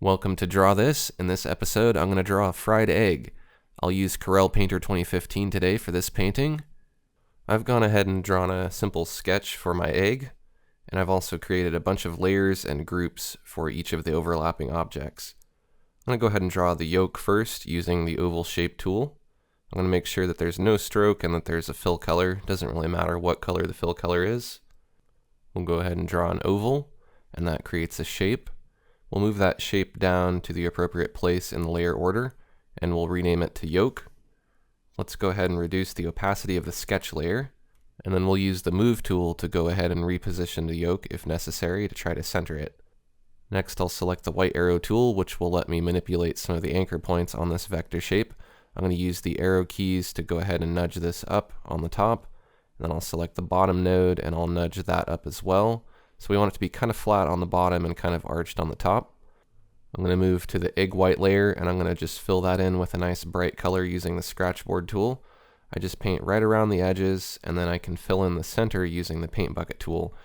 Welcome to Draw This. In this episode, I'm going to draw a fried egg. I'll use Corel Painter 2015 today for this painting. I've gone ahead and drawn a simple sketch for my egg, and I've also created a bunch of layers and groups for each of the overlapping objects. I'm going to go ahead and draw the yolk first using the oval shape tool. I'm going to make sure that there's no stroke and that there's a fill color. Doesn't really matter what color the fill color is. We'll go ahead and draw an oval, and that creates a shape. We'll move that shape down to the appropriate place in the layer order, and we'll rename it to yolk. Let's go ahead and reduce the opacity of the sketch layer, and then we'll use the move tool to go ahead and reposition the yolk if necessary to try to center it. Next, I'll select the white arrow tool, which will let me manipulate some of the anchor points on this vector shape. I'm going to use the arrow keys to go ahead and nudge this up on the top, and then I'll select the bottom node and I'll nudge that up as well. So we want it to be kind of flat on the bottom and kind of arched on the top. I'm going to move to the egg white layer, and I'm going to just fill that in with a nice bright color using the scratchboard tool. I just paint right around the edges, and then I can fill in the center using the paint bucket tool.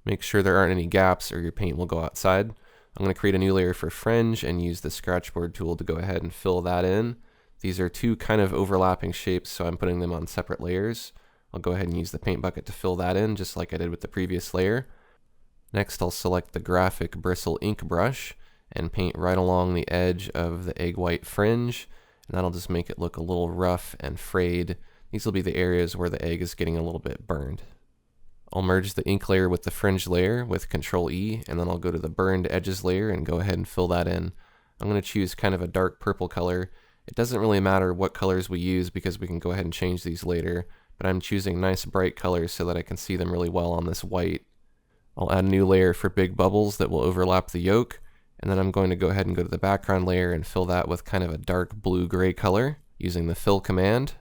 Make sure there aren't any gaps or your paint will go outside. I'm going to create a new layer for fringe and use the scratchboard tool to go ahead and fill that in. These are two kind of overlapping shapes, so I'm putting them on separate layers. I'll go ahead and use the paint bucket to fill that in, just like I did with the previous layer. Next, I'll select the graphic bristle ink brush and paint right along the edge of the egg white fringe, and that'll just make it look a little rough and frayed. These will be the areas where the egg is getting a little bit burned. I'll merge the ink layer with the fringe layer with Control E, and then I'll go to the burned edges layer and go ahead and fill that in. I'm going to choose kind of a dark purple color. It doesn't really matter what colors we use because we can go ahead and change these later, but I'm choosing nice bright colors so that I can see them really well on this white. I'll add a new layer for big bubbles that will overlap the yolk, and then I'm going to go ahead and go to the background layer and fill that with kind of a dark blue-gray color using the fill command.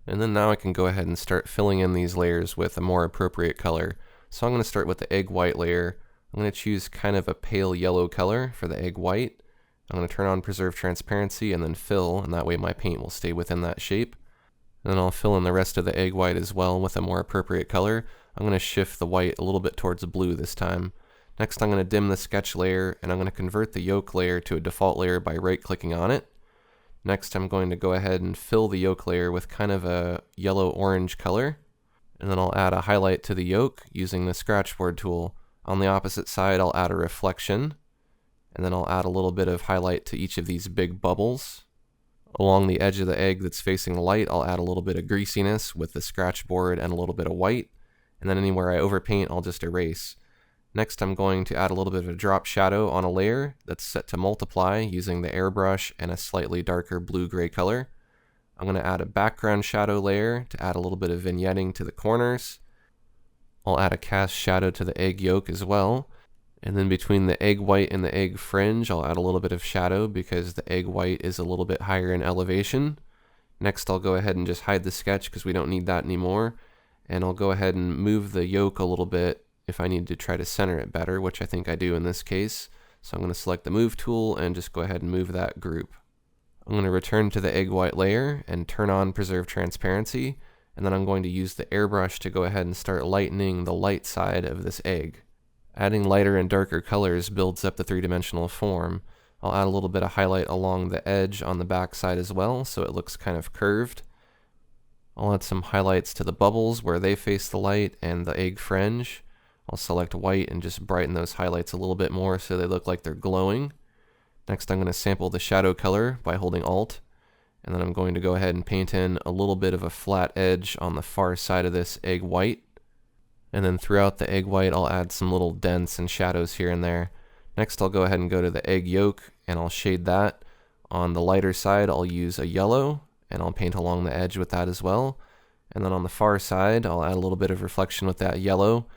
And then now I can go ahead and start filling in these layers with a more appropriate color. So I'm going to start with the egg white layer. I'm going to choose kind of a pale yellow color for the egg white. I'm going to turn on preserve transparency and then fill, and that way my paint will stay within that shape. And then I'll fill in the rest of the egg white as well with a more appropriate color. I'm going to shift the white a little bit towards blue this time. Next, I'm going to dim the sketch layer, and I'm going to convert the yolk layer to a default layer by right-clicking on it. Next, I'm going to go ahead and fill the yolk layer with kind of a yellow-orange color. And then I'll add a highlight to the yolk using the scratchboard tool. On the opposite side, I'll add a reflection. And then I'll add a little bit of highlight to each of these big bubbles. Along the edge of the egg that's facing the light, I'll add a little bit of greasiness with the scratchboard and a little bit of white. And then anywhere I overpaint, I'll just erase. Next, I'm going to add a little bit of a drop shadow on a layer that's set to multiply using the airbrush and a slightly darker blue-gray color. I'm going to add a background shadow layer to add a little bit of vignetting to the corners. I'll add a cast shadow to the egg yolk as well. And then between the egg white and the egg fringe, I'll add a little bit of shadow because the egg white is a little bit higher in elevation. Next, I'll go ahead and just hide the sketch because we don't need that anymore. And I'll go ahead and move the yolk a little bit if I need to try to center it better, which I think I do in this case. So I'm going to select the move tool and just go ahead and move that group. I'm going to return to the egg white layer and turn on preserve transparency, and then I'm going to use the airbrush to go ahead and start lightening the light side of this egg. Adding lighter and darker colors builds up the three-dimensional form. I'll add a little bit of highlight along the edge on the back side as well, so it looks kind of curved. I'll add some highlights to the bubbles where they face the light and the egg fringe. I'll select white and just brighten those highlights a little bit more so they look like they're glowing. Next, I'm going to sample the shadow color by holding Alt, and then I'm going to go ahead and paint in a little bit of a flat edge on the far side of this egg white. And then throughout the egg white, I'll add some little dents and shadows here and there. Next, I'll go ahead and go to the egg yolk, and I'll shade that. On the lighter side, I'll use a yellow, and I'll paint along the edge with that as well. And then on the far side, I'll add a little bit of reflection with that yellow.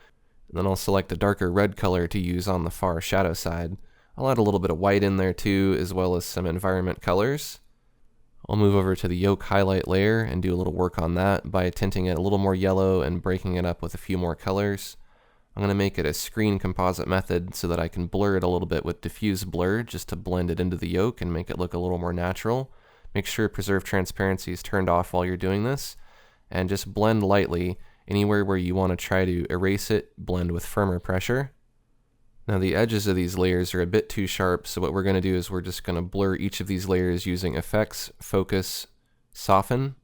And then I'll select a darker red color to use on the far shadow side. I'll add a little bit of white in there too, as well as some environment colors. I'll move over to the yolk highlight layer and do a little work on that by tinting it a little more yellow and breaking it up with a few more colors. I'm going to make it a screen composite method so that I can blur it a little bit with diffuse blur just to blend it into the yolk and make it look a little more natural. Make sure preserve transparency is turned off while you're doing this, and just blend lightly. Anywhere where you want to try to erase it, blend with firmer pressure. Now the edges of these layers are a bit too sharp, so what we're going to do is we're just going to blur each of these layers using Effects, Focus, Soften,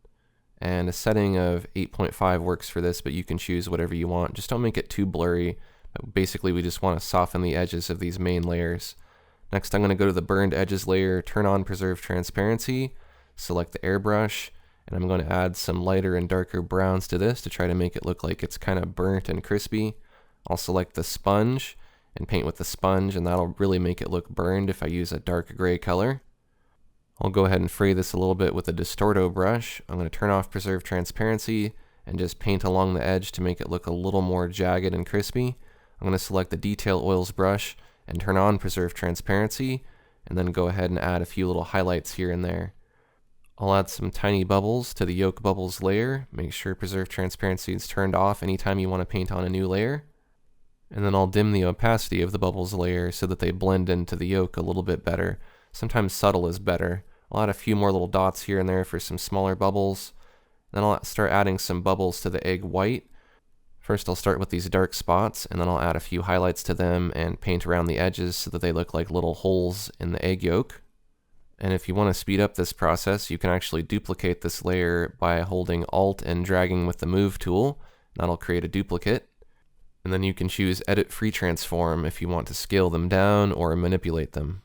and a setting of 8.5 works for this, but you can choose whatever you want. Just don't make it too blurry. Basically, we just want to soften the edges of these main layers. Next, I'm going to go to the Burned Edges layer, turn on Preserve Transparency, select the airbrush, and I'm going to add some lighter and darker browns to this to try to make it look like it's kind of burnt and crispy. I'll select the sponge and paint with the sponge, and that'll really make it look burned if I use a dark gray color. I'll go ahead and fray this a little bit with a Distorto brush. I'm going to turn off Preserve Transparency and just paint along the edge to make it look a little more jagged and crispy. I'm going to select the Detail Oils brush and turn on Preserve Transparency, and then go ahead and add a few little highlights here and there. I'll add some tiny bubbles to the Yolk Bubbles layer. Make sure Preserve Transparency is turned off anytime you want to paint on a new layer. And then I'll dim the opacity of the bubbles layer so that they blend into the yolk a little bit better. Sometimes subtle is better. I'll add a few more little dots here and there for some smaller bubbles. Then I'll start adding some bubbles to the egg white. First I'll start with these dark spots, and then I'll add a few highlights to them and paint around the edges so that they look like little holes in the egg yolk. And if you want to speed up this process, you can actually duplicate this layer by holding Alt and dragging with the Move tool. That'll create a duplicate. And then you can choose Edit Free Transform if you want to scale them down or manipulate them.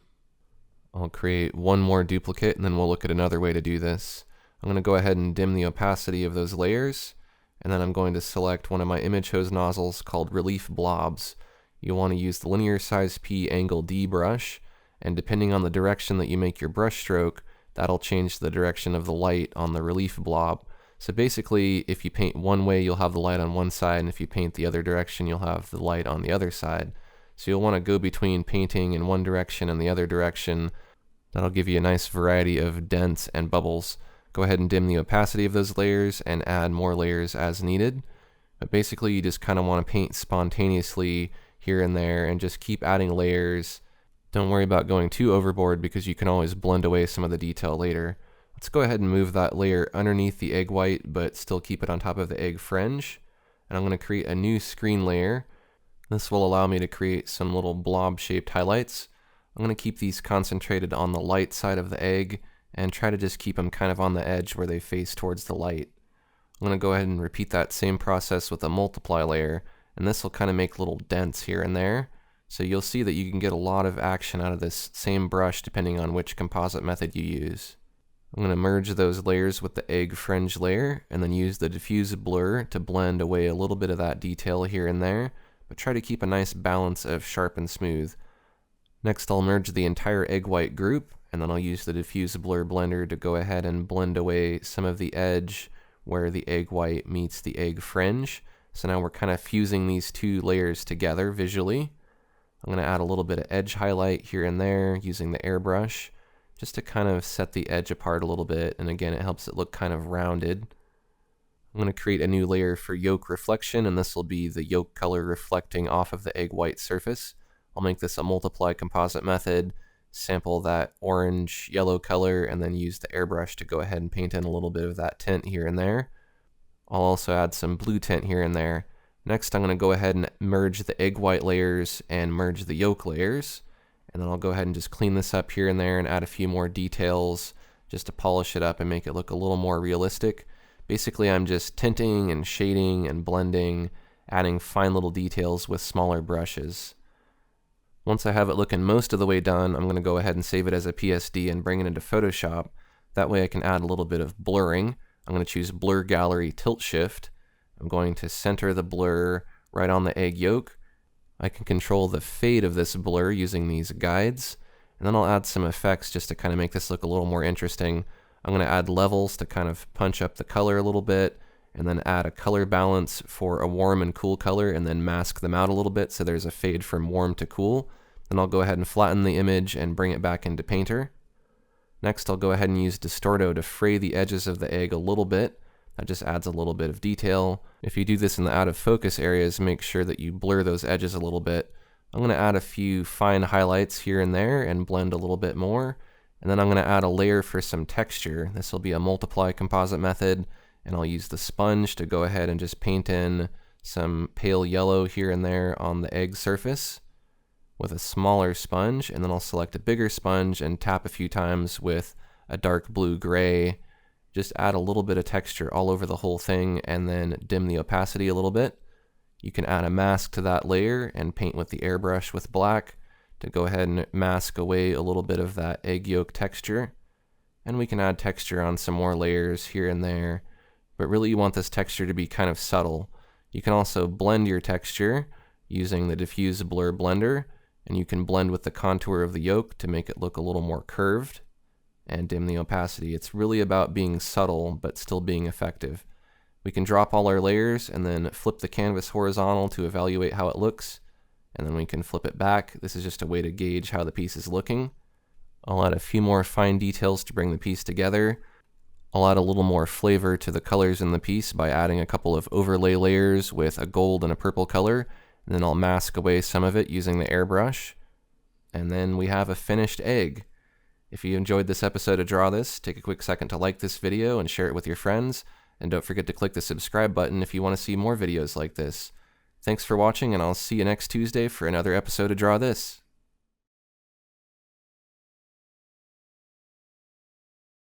I'll create one more duplicate, and then we'll look at another way to do this. I'm going to go ahead and dim the opacity of those layers, and then I'm going to select one of my image hose nozzles called Relief Blobs. You'll want to use the Linear Size P Angle D brush, and depending on the direction that you make your brush stroke, that'll change the direction of the light on the relief blob. So basically, if you paint one way, you'll have the light on one side, and if you paint the other direction, you'll have the light on the other side. So you'll want to go between painting in one direction and the other direction. That'll give you a nice variety of dents and bubbles. Go ahead and dim the opacity of those layers and add more layers as needed. But basically, you just kind of want to paint spontaneously here and there and just keep adding layers. Don't worry about going too overboard because you can always blend away some of the detail later. Let's go ahead and move that layer underneath the egg white, but still keep it on top of the egg fringe. And I'm going to create a new screen layer. This will allow me to create some little blob-shaped highlights. I'm going to keep these concentrated on the light side of the egg and try to just keep them kind of on the edge where they face towards the light. I'm going to go ahead and repeat that same process with a multiply layer, and this will kind of make little dents here and there. So you'll see that you can get a lot of action out of this same brush depending on which composite method you use. I'm going to merge those layers with the egg fringe layer and then use the diffuse blur to blend away a little bit of that detail here and there, but try to keep a nice balance of sharp and smooth. Next I'll merge the entire egg white group, and then I'll use the diffuse blur blender to go ahead and blend away some of the edge where the egg white meets the egg fringe. So now we're kind of fusing these two layers together visually. I'm going to add a little bit of edge highlight here and there using the airbrush, just to kind of set the edge apart a little bit, and again it helps it look kind of rounded. I'm going to create a new layer for yolk reflection, and this will be the yolk color reflecting off of the egg white surface. I'll make this a multiply composite method, sample that orange yellow color, and then use the airbrush to go ahead and paint in a little bit of that tint here and there. I'll also add some blue tint here and there. Next I'm going to go ahead and merge the egg white layers and merge the yolk layers. And then I'll go ahead and just clean this up here and there and add a few more details just to polish it up and make it look a little more realistic. Basically, I'm just tinting and shading and blending, adding fine little details with smaller brushes. Once I have it looking most of the way done, I'm going to go ahead and save it as a PSD and bring it into Photoshop. That way I can add a little bit of blurring. I'm going to choose Blur Gallery Tilt Shift. I'm going to center the blur right on the egg yolk. I can control the fade of this blur using these guides, and then I'll add some effects just to kind of make this look a little more interesting. I'm going to add levels to kind of punch up the color a little bit, and then add a color balance for a warm and cool color, and then mask them out a little bit so there's a fade from warm to cool. Then I'll go ahead and flatten the image and bring it back into Painter. Next I'll go ahead and use Distorto to fray the edges of the egg a little bit. That just adds a little bit of detail. If you do this in the out of focus areas, make sure that you blur those edges a little bit. I'm going to add a few fine highlights here and there and blend a little bit more. And then I'm going to add a layer for some texture. This will be a multiply composite method, and I'll use the sponge to go ahead and just paint in some pale yellow here and there on the egg surface. with a smaller sponge, and then I'll select a bigger sponge and tap a few times with a dark blue-gray. Just add a little bit of texture all over the whole thing and then dim the opacity a little bit. You can add a mask to that layer and paint with the airbrush with black to go ahead and mask away a little bit of that egg yolk texture. And we can add texture on some more layers here and there, but really you want this texture to be kind of subtle. You can also blend your texture using the diffuse blur blender, and you can blend with the contour of the yolk to make it look a little more curved and dim the opacity. It's really about being subtle but still being effective. We can drop all our layers and then flip the canvas horizontal to evaluate how it looks, and then we can flip it back. This is just a way to gauge how the piece is looking. I'll add a few more fine details to bring the piece together. I'll add a little more flavor to the colors in the piece by adding a couple of overlay layers with a gold and a purple color, and then I'll mask away some of it using the airbrush. And then we have a finished egg. If you enjoyed this episode of Draw This, take a quick second to like this video and share it with your friends, and don't forget to click the subscribe button if you want to see more videos like this. Thanks for watching, and I'll see you next Tuesday for another episode of Draw This.